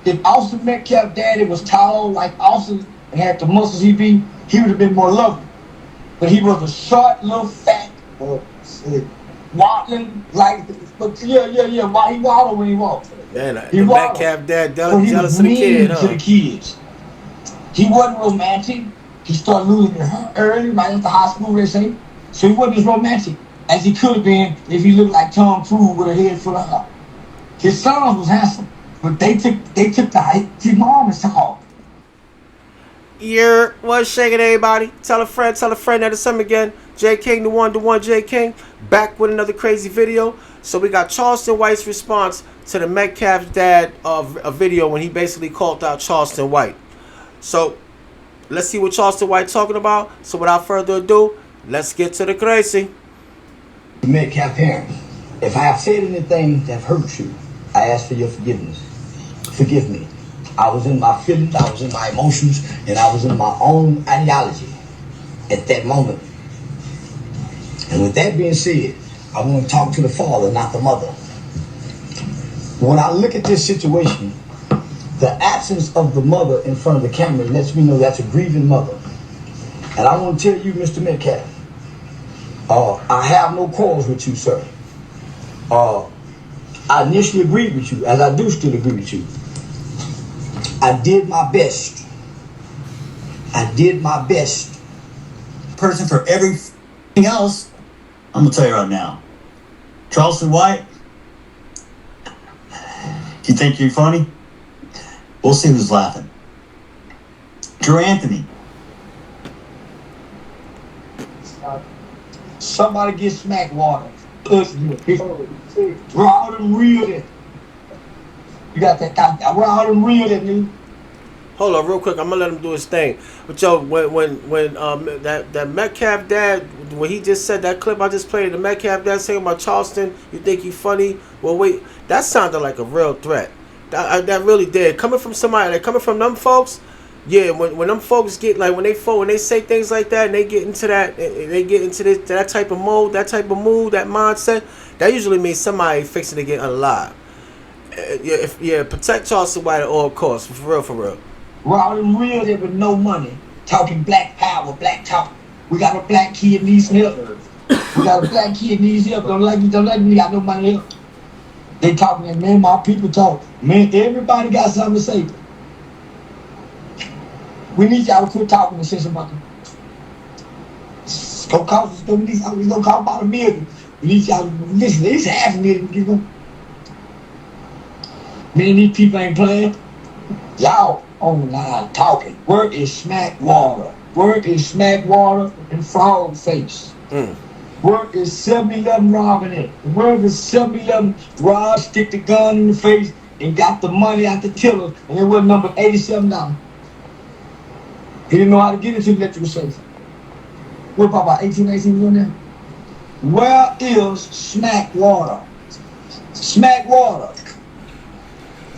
if Austin Metcalf's daddy was tall like Austin and had the muscles he would have been more lovely. But he was a short, little fat, waddling like. But yeah. Why he waddled when he walked? Man, the Metcalf dad jealous of the kid, huh? To the kids. He wasn't romantic. He started losing her early, right after high school, they say. So he wasn't as romantic as he could have been if he looked like Tom Cruise with a head full of hair. His son was handsome, but they took the height. His mom is tall. What's shaking, everybody? Tell a friend that it's him again. J King, the one J King, back with another crazy video. So we got Charleston White's response to the Metcalf's dad of a video when he basically called out Charleston White. So let's see what Charleston White talking about. So without further ado, let's get to the crazy. Metcalf parents, if I have said anything that hurt you, I ask for your forgiveness. Forgive me. I was in my feelings, I was in my emotions, and I was in my own ideology at that moment. And with that being said, I want to talk to the father, not the mother. When I look at this situation, the absence of the mother in front of the camera lets me know that's a grieving mother. And I want to tell you, Mr. Metcalf, I have no quarrels with you, sir. I initially agreed with you, as I do still agree with you. I did my best. Person for everything else, I'm gonna tell you right now. Charleston White, you think you're funny? We'll see who's laughing. Drew Anthony. Somebody get Smackwater. Raw and real it. You got that guy, raw and real it, nigga. Hold on, real quick. I'm gonna let him do his thing. But yo, when that Metcalf dad, when he just said that clip I just played, the Metcalf dad saying about Charleston, you think you funny? Well, wait, that sounded like a real threat. That really did. Coming from somebody, like coming from them folks, yeah. When them folks get like when they say things like that and they get into that type of mode, that type of mood, that mindset, that usually means somebody fixing to get unalive. Protect Charleston White at all costs, for real. Raw and real there with no money. Talking black power, black talk. We got a black kid needs help. Don't let me got no money help. They talking, and man, my people talk. Man, everybody got something to say. We need y'all to quit talking and say something. It's gonna cost us, it's gonna cost about $1 million. We need y'all to listen, it's $500,000. Man, these people ain't playing. Y'all online talking. Where is Smackwater? Where is Smackwater and Frog Face? Where is 7-Eleven robbing it? Where is 7-Eleven Rob stick the gun in the face and got the money out the tiller and it was number $87? He didn't know how to get into the electrical safe. What about 18 in there? Where is Smackwater? Smackwater.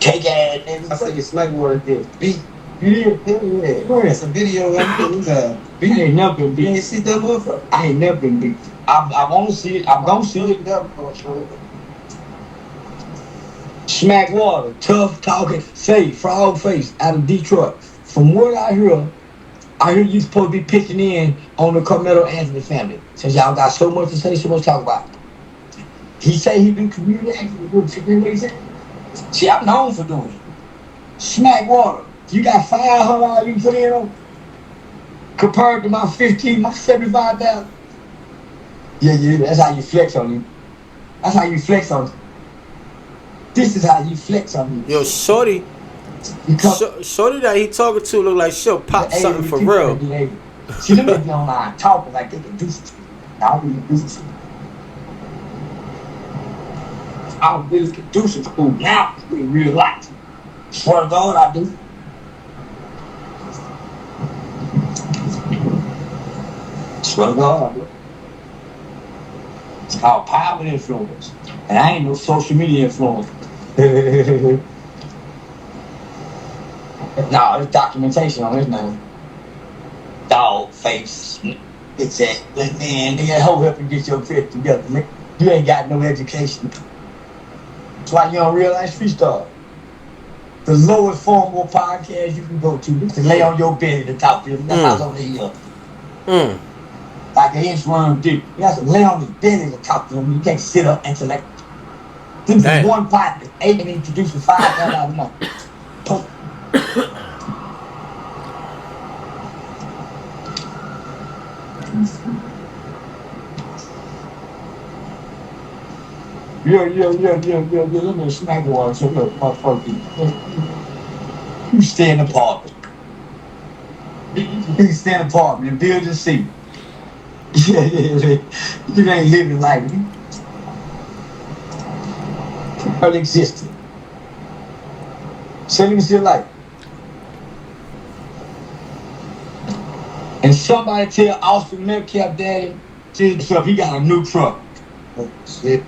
Take it, nigga. I say Smackwater did beat. Yeah. It's a video of him. I ain't never been beat. You ain't see that motherfucker? I ain't never been beat. I want to see it. I'm going to see it. Smackwater, tough talking, say Frog Face out of Detroit. From what I hear you supposed to be pitching in on the Carmelo Anthony family. Since y'all got so much to say, so much to talk about. He say he been community active. What he said? See, I'm known for doing it. Smackwater, you got 500 you put in on compared to my 15, my 75,000. Yeah, that's how you flex on you. That's how you flex on you. This is how you flex on you. Yo, shorty that he talking to look like she'll pop something for real. See, them niggas online talking like they can do something. I don't really do something. I don't really can do something now in real life. Swear to God, I do. Swear to God, I do. It's called power and influence. And I ain't no social media influencer. No, there's documentation on his name. Dog face. It's that, man, nigga, hold up and get your fit together, man. You ain't got no education. That's why you don't realize freestyle. the lowest form of podcast you can go to is to lay on your belly to talk to them. That's on the hill. Like an inchworm dick. You have to lay on his belly to talk to him. You can't sit up and select. This is one pot that ain't been introduced for $5 a month. Yeah. Let me smack water. So look, motherfucker. You stay in the apartment. You stay in the apartment and build your seat. Yeah. You ain't living like me. Existed. So let me see your life. And somebody tell Austin Metcalf daddy, tell himself he got a new truck. Oh, shit.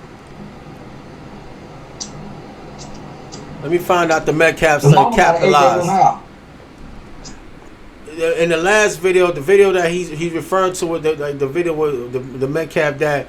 Let me find out the Metcalf's capitalized. In the last video, the video that he's referring to, with the video with the Metcalf dad,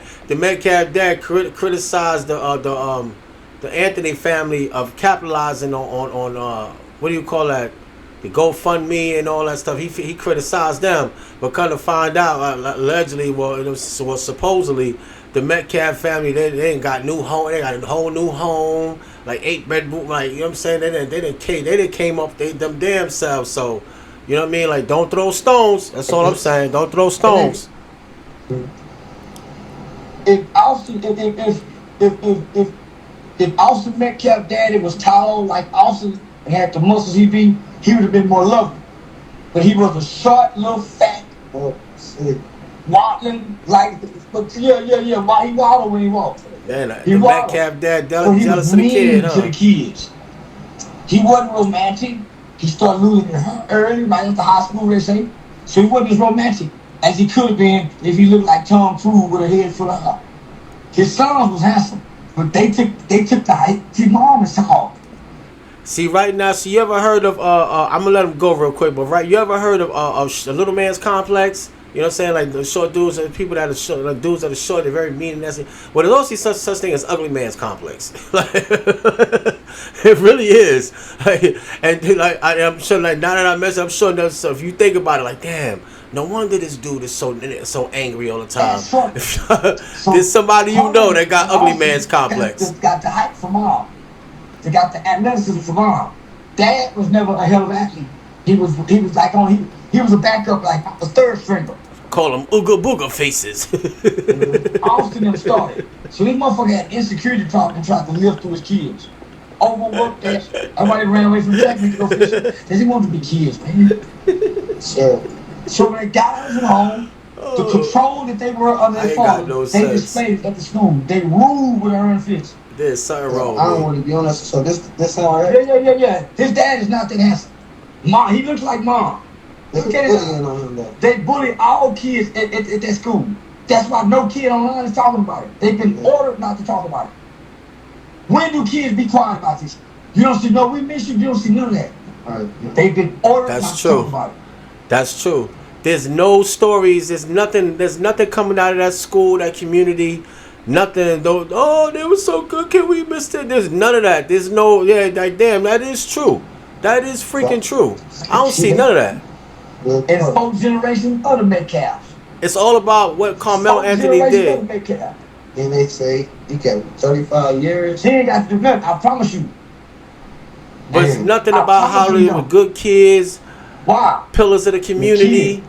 criticized the Anthony family of capitalizing on what do you call that, the GoFundMe and all that stuff. He criticized them, but kind of find out allegedly, supposedly the Metcalf family they ain't got new home. They got a whole new home, like 8 bedroom, like, you know what I'm saying. They didn't came up them damn selves. So you know what I mean. Like, don't throw stones. That's all I'm saying. Don't throw stones. If Austin Metcalf daddy was tall like Austin and had the muscles he would have been more lovely. But he was a short, little fat, waddling like. But yeah. Why he waddled when he walked? Man, the Metcalf dad jealous of the kid, huh? To the kids. He wasn't romantic. He started losing her early, right after high school, they say. So he wasn't as romantic as he could have been if he looked like Tom Cruise with a head full of hair. His sons was handsome, but they took the height. His mom is tall. See, right now, so you ever heard of I'm gonna let him go real quick, but you ever heard of the little man's complex? You know what I'm saying? Like the short dudes and people that are short, like dudes that are short, they're very mean and nasty. Well, there's also such thing as ugly man's complex. Like, it really is. Like, and like I'm sure, like now that I mentioned, I'm sure that, so if you think about it, like, damn, no wonder this dude is so angry all the time. There's somebody you know that got ugly man's complex. Got the height for mom. They got the athleticism for mom. Dad was never a hell of an athlete. He was like he was a backup, like a third stringer. Call them ooga booga faces. Austin them started. So this motherfucker had insecurity problem and tried to live through his kids. Overworked that. Everybody ran away from technique to go fishing. Because he wanted to be kids, man. So when they got out of home, the control that they were under their father, they displayed at the school. They ruled with iron fists. There's something wrong. I don't want to be honest. So this sound right? Yeah. His dad is not that handsome. Mom, he looks like mom. Look at it. They bully all kids at that school. That's why no kid online is talking about it. They've been ordered not to talk about it. When do kids be quiet about this? You don't see no, we miss you. You don't see none of that. Right. They've been ordered not to talk about it. That's true. There's no stories. There's nothing coming out of that school, that community. Nothing. Oh, they were so good. Can we miss it? There's none of that. There's no. Yeah, like, damn. That is true. That is freaking true. I don't see none of that. And fourth generation of the Metcalf's. It's all about what Carmelo Anthony did. And they say you got 35 years. He ain't got to do nothing. I promise you. But it's nothing about how they were good kids. Why? Pillars of the community.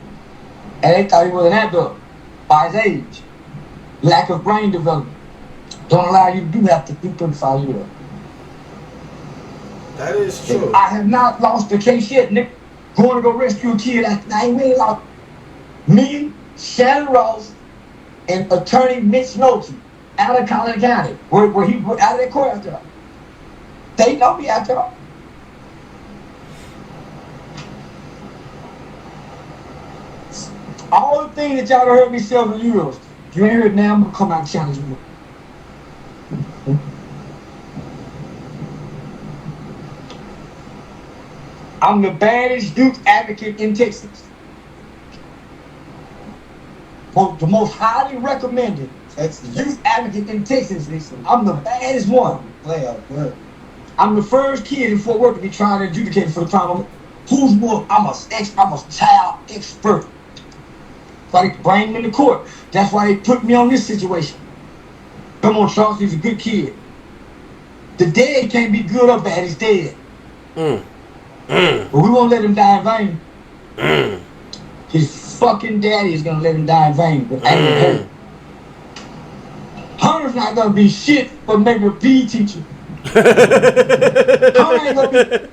And they thought he was an adult by his age. Lack of brain development. Don't allow you to do that to do 35 years. That is true. I have not lost the case yet, Nick. Going to go rescue a kid. I ain't really lost. Me, Shannon Ross, and attorney Mitch Nolte out of Collin County, where he out of that court after all. They know me after all. All the things that y'all done heard me say over the years, you ain't heard it now, I'm gonna come out and challenge you. I'm the baddest youth advocate in Texas. The most highly recommended youth advocate in Texas. I'm the baddest one. I'm the first kid in Fort Worth to be trying to adjudicate for the crime. Who's more? I'm a child expert. So they bring him in the court. That's why they put me on this situation. Come on, Charles, he's a good kid. The dead can't be good or bad, he's dead. But we won't let him die in vain. His fucking daddy is gonna let him die in vain. But Hunter's not gonna be shit but maybe a PE teacher. Hunter ain't gonna be.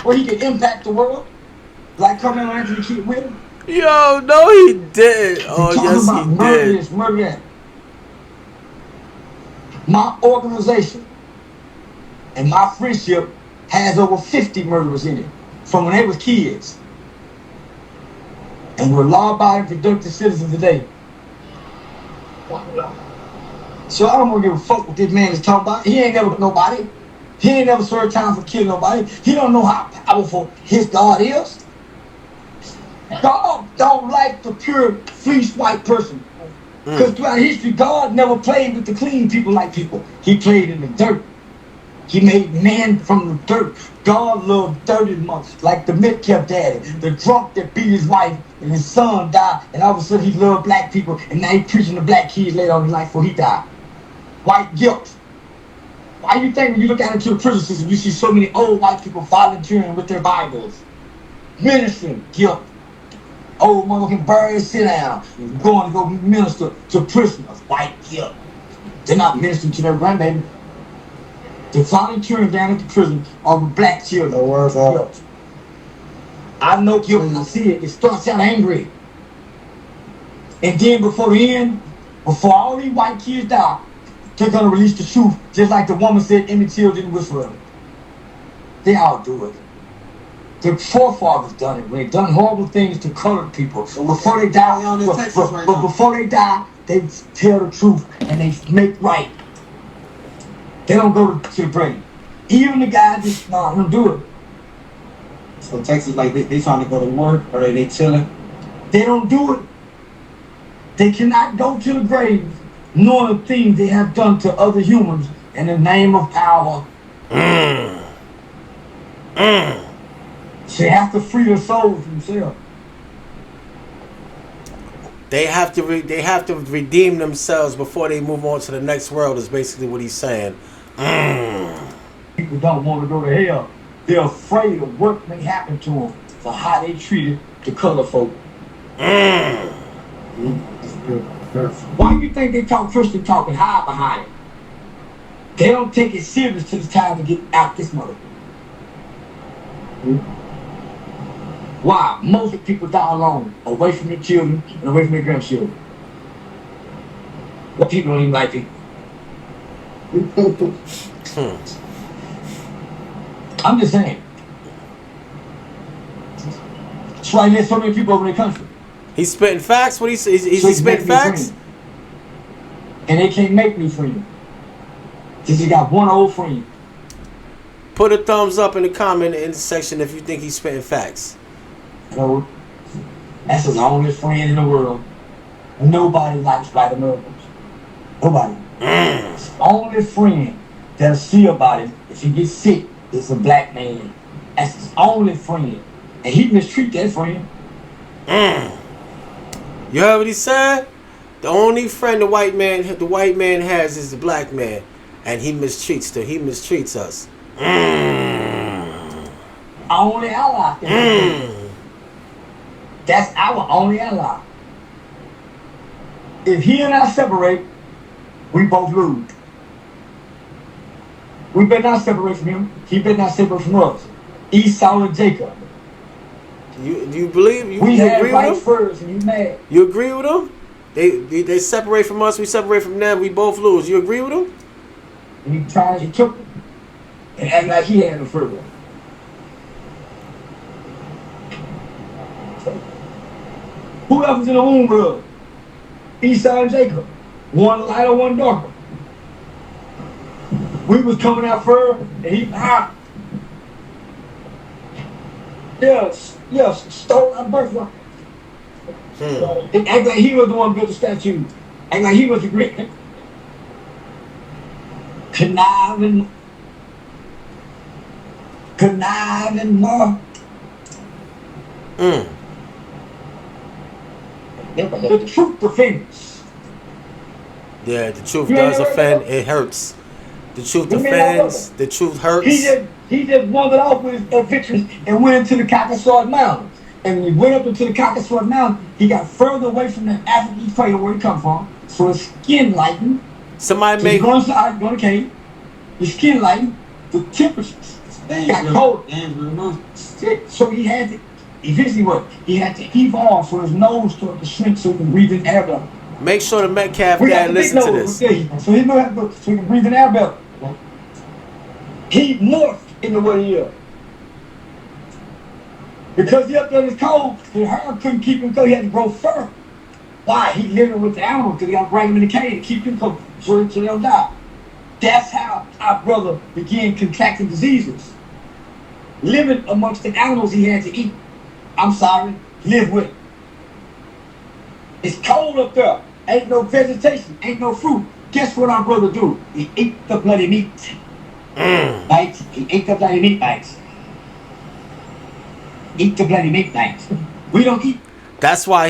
Where he can impact the world, like Carmelo Anthony Kid with him. Yo, no, he did. Oh, yes, he murder did. This, murder that. My organization and my friendship has over 50 murderers in it from when they was kids, and we're law-abiding, productive citizens today. So I don't want to give a fuck what this man is talking about. He ain't never with nobody. He ain't never served time for killing nobody. He don't know how powerful his God is. God don't like the pure, fleeced white person. Because throughout history, God never played with the clean people like people. He played in the dirt. He made man from the dirt. God loved dirty monks, like the Metcalf daddy, the drunk that beat his wife and his son died, and all of a sudden he loved black people, and now he's preaching to black kids later on in life before he died. White guilt. Why do you think when you look out into the prison system, you see so many old white people volunteering with their Bibles, ministering guilt? Old motherfucking birds sit down, going to go minister to prisoners, white guilt. They're not ministering to their grandbaby. They're volunteering down at the prison over black children. Guilt. I know guilt when I see it. It starts out angry. And then before the end, before all these white kids die, they're gonna release the truth, just like the woman said Emmett Till didn't whistle at them. They all do it. Their forefathers done it when they done horrible things to colored people. Before they die, but before they die, they tell the truth and they make right. They don't go to the grave. Even the guy just don't do it. So Texas, like they trying to go to work or they chilling? They don't do it. They cannot go to the grave knowing the things they have done to other humans in the name of power. So they have to free their souls themselves. They have to redeem themselves before they move on to the next world. Is basically what he's saying. People don't want to go to hell. They're afraid of what may happen to them for how they treated the color folk. Why do you think they talk Christian talk and hide behind it? They don't take it serious till it's time to get out this mother. Why? Most people die alone, away from their children and away from their grandchildren. What people don't even like people. I'm just saying. That's why there's so many people over the country. He's spitting facts. What he's spitting facts. And they can't make me friend. Just he got one old friend. Put a thumbs up in the comment in the section if you think he's spitting facts. No, that's his only friend in the world. Nobody likes white Americans. Nobody. His only friend that'll see about him if he gets sick is a black man. That's his only friend. And he mistreat that friend. You heard what he said? The only friend the white man has is the black man, and he mistreats us. Our only ally. That's our only ally. If he and I separate, we both lose. We better not separate from him. He better not separate from us. Esau and Jacob. You believe? We agree with him? First and you mad. You agree with him? They separate from us. We separate from them. We both lose. You agree with him? And he tried to took him and act like he had him further. Who else was in the womb, bro? Esau and Jacob. One lighter, one darker. We was coming out first, and he yes, stole our birthright. And act like he was the one who built the statue. Act like he was the great. Conniving more. But the truth offends. Yeah, the truth does offend. It hurts. The truth offends. The truth hurts. He just wandered off with his victories and went into the Caucasus Mountains. And when he went up into the Caucasus Mountains, he got further away from the African equator where he come from. So his skin lightened. Somebody So make. he go inside, go to the cave. His skin lightened. The temperatures got cold. So he had to, eventually what? He had to evolve for his nose to shrink so he can breathe in air better. Make sure the Metcalf We got dad the big listen to nose. this. So he know how to, so he can breathe in air better. He morphed into what he is. Because he up there in his cold, the hair couldn't keep him cold. He had to grow fur. Why? He living with the animals because he got to bring him in the cave to keep him cold so they don't die. That's how our brother began contracting diseases. Living amongst the animals he had to eat. I'm sorry, live with it. It's cold up there. Ain't no vegetation, ain't no fruit. Guess what our brother do? He ate the bloody meat. Bites. He ate the bloody meat bites. Eat the bloody meat bites. We don't eat. That's why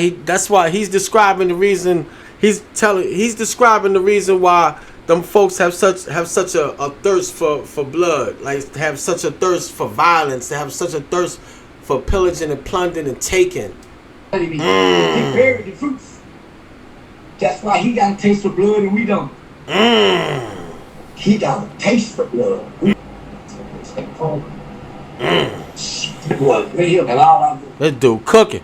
he's describing the reason. He's describing the reason why them folks have such a thirst for blood, like have such a thirst for violence, they have such a thirst for pillaging and plundering and taking. He buried the fruits. That's why he got a taste for blood and we don't. He got a taste for blood. This dude cooking,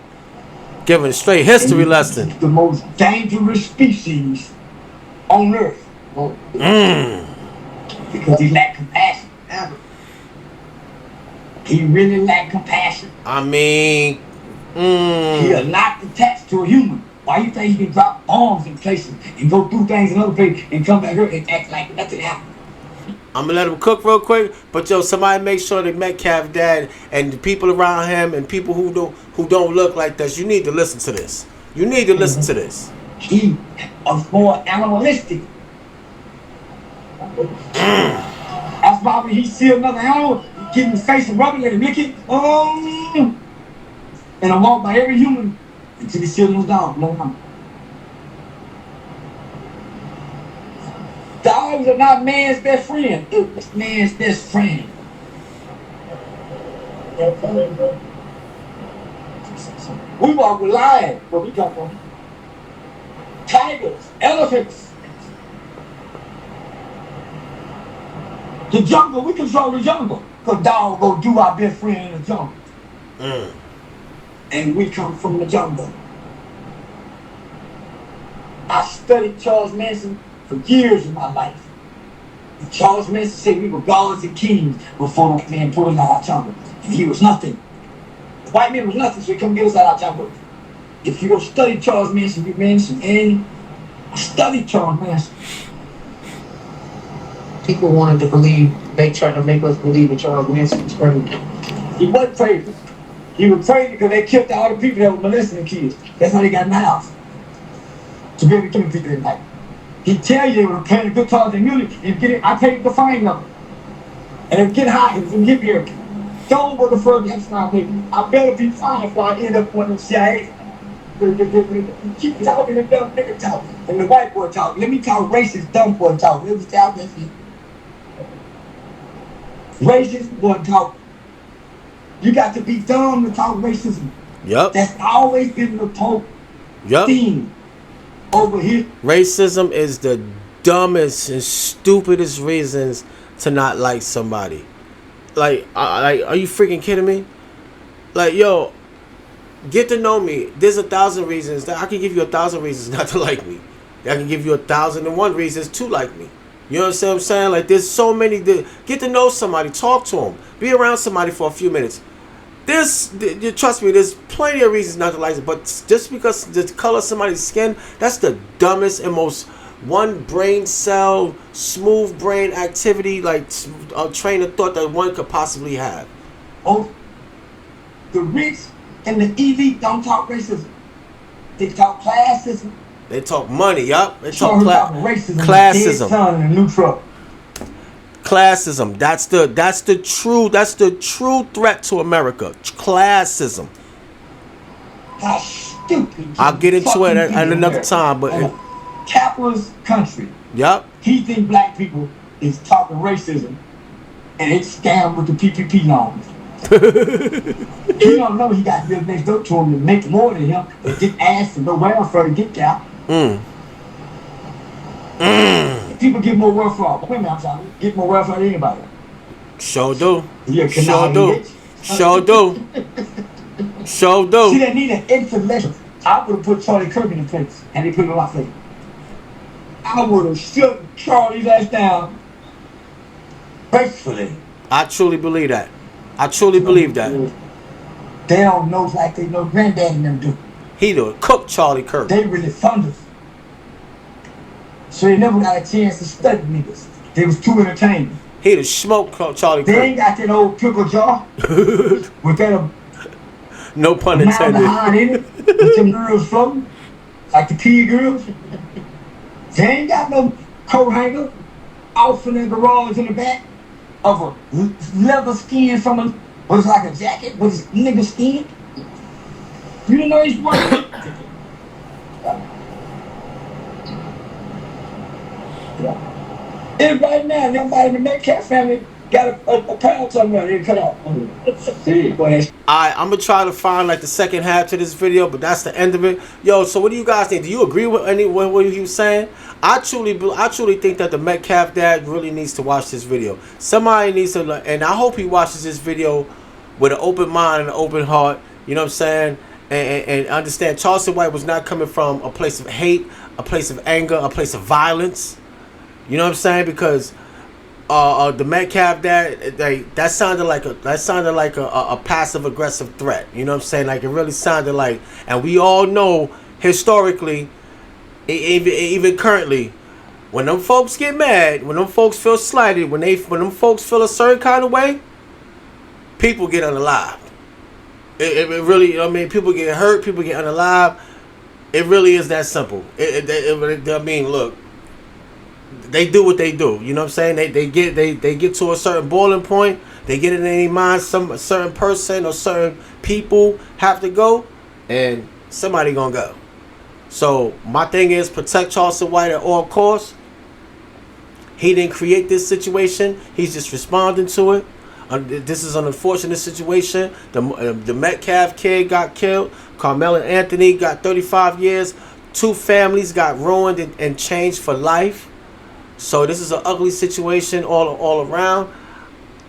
giving a straight history lesson. The most dangerous species on earth. Because he lacked compassion. He really lacked compassion. I mean, He is not attached to a human. Why you think he can drop bombs in places and go through things in other places and come back here and act like nothing happened? I'm gonna let him cook real quick, but yo, somebody make sure that Metcalf dad and the people around him and people who don't look like this, you need to listen to this. You need to listen to this. He is more animalistic. That's why when he see another animal, he get in his face and rub it, let him lick it. And I walk by every human until he see a little dog. Dogs are not man's best friend. It's man's best friend. We walk with lions where we come from. Tigers, elephants. The jungle, we control the jungle. Because dogs go do our best friend in the jungle. And we come from the jungle. I studied Charles Manson for years in my life. And Charles Manson said we were gods and kings before the man put us out of our jungle. And he was nothing. The white man was nothing, so he come get us out of our jungle. If you go study Charles Manson, you Manson, and I studied Charles Manson. People wanted to believe, they tried to make us believe that Charles Manson was crazy. He wasn't crazy. He was crazy because they killed all the people that were molesting the kids. That's how they got in the house. To be able to kill people at night. He tell you they were playing the guitar and music and get it. I take the fine of it. And if get high and get here. Don't go to further next time. I better be fine before I end up on the CIA. Keep talking the dumb nigga talk. And the white boy talk. Let me talk racist dumb boy talk. Let me talk that shit. Racist boy talk. You got to be dumb to talk racism. Yep. That's always been the Pope theme over here. Racism is the dumbest and stupidest reasons to not like somebody. Like, are you freaking kidding me? Like, yo, get to know me. There's 1,000 reasons that I can give you 1,000 reasons not to like me. I can give you 1,001 reasons to like me. You know what I'm saying? Like, there's so many. Get to know somebody. Talk to them. Be around somebody for a few minutes. Trust me, there's plenty of reasons not to like it. But just because the color of somebody's skin, that's the dumbest and most one brain cell, smooth brain activity, like a train of thought that one could possibly have. Oh, the rich and the elite don't talk racism. They talk classism. They talk money, yup. They Show talk her about racism. classism. Son in a new truck. Classism. That's the true threat to America. Classism. How stupid. I'll get into it at another America. time, but In a capitalist country, yup. he think black people is talking racism, and it's scam with the PPP loans. He don't know he got to live next door to him to make more than him. They get asked to no welfare to get there. People get more welfare. Women, I'm sorry, get more welfare than anybody. Sure do. Yeah, Sure do. Sure do. Sure do. See, they need an intellectual. I would have put Charlie Kirk in the place, and they put him on my face. I would have shook Charlie's ass down gracefully. I truly believe that. I truly believe that. They don't know like they know granddaddy and them do. He done cooked Charlie Kirk. They really thunders. So they never got a chance to study niggas. They was too entertaining. He done smoked Charlie They Kirk. ain't got that old pickle jar with that No pun amount of intended. hide in it, with them girls floating, like the key girls. They ain't got no coat hanger off in the garage in the back of a leather skin from a, was like a jacket with nigga skin. You didn't know he's working? Yeah. And right now, nobody in the Metcalf family got a pound somewhere they cut off. See, go ahead. I'm gonna try to find like the second half to this video, but that's the end of it. Yo, so what do you guys think? Do you agree with what he was saying? I truly think that the Metcalf dad really needs to watch this video. Somebody needs to, and I hope he watches this video with an open mind and an open heart. You know what I'm saying? And understand Charleston White was not coming from a place of hate, a place of anger, a place of violence. You know what I'm saying? Because the Metcalf dad, that sounded like a passive aggressive threat. You know what I'm saying? Like it really sounded like, and we all know historically, even currently, when them folks get mad, when them folks feel slighted, when them folks feel a certain kind of way, people get unalived. It really, I mean, people get hurt, people get unalived. It really is that simple. I mean, look. They do what they do. You know what I'm saying? They get to a certain boiling point. They get it in their mind. A certain person or certain people have to go, and somebody gonna go. So my thing is protect Charleston White at all costs. He didn't create this situation. He's just responding to it. This is an unfortunate situation. The Metcalf kid got killed. Carmelo Anthony got 35 years. 2 families got ruined and changed for life. So this is an ugly situation all around.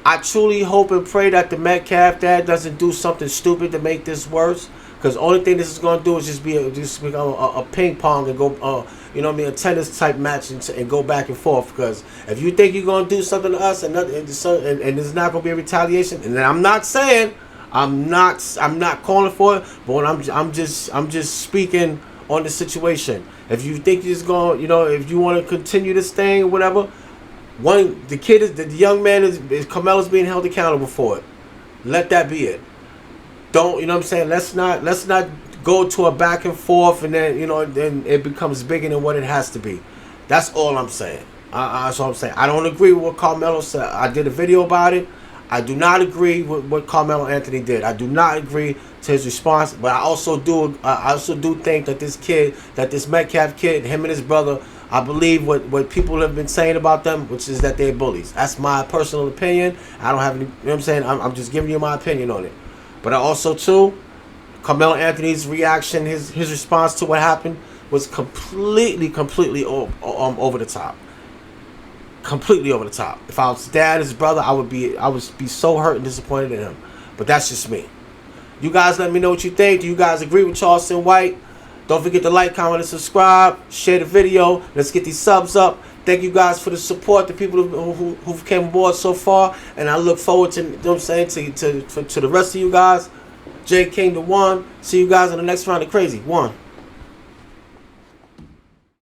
I truly hope and pray that the Metcalf dad doesn't do something stupid to make this worse. Because the only thing this is going to do is just become a ping pong and go, you know what I mean, a tennis type match and go back and forth. Because if you think you're going to do something to us and there's not going to be a retaliation, and then I'm not saying, I'm not calling for it, but I'm just speaking on the situation. If you think you're just going, you know, if you want to continue this thing or whatever, the young man is Carmelo's being held accountable for it. Let that be it. Don't, you know what I'm saying? Let's not go to a back and forth and then, you know, then it becomes bigger than what it has to be. That's all I'm saying. That's all I'm saying. I don't agree with what Carmelo said. I did a video about it. I do not agree with what Carmelo Anthony did. I do not agree to his response, but I also do think that this Metcalf kid, him and his brother, I believe what people have been saying about them, which is that they're bullies. That's my personal opinion. I don't have any, you know what I'm saying? I'm just giving you my opinion on it. But I also too, Carmelo Anthony's reaction, his response to what happened was completely over the top. Completely over the top. If I was dad, his brother, I would be so hurt and disappointed in him. But that's just me. You guys let me know what you think. Do you guys agree with Charleston White? Don't forget to like, comment, and subscribe. Share the video. Let's get these subs up. Thank you guys for the support, the people who came aboard so far. And I look forward to, you know what I'm saying, to the rest of you guys. J King the One. See you guys in the next round of Crazy. 1.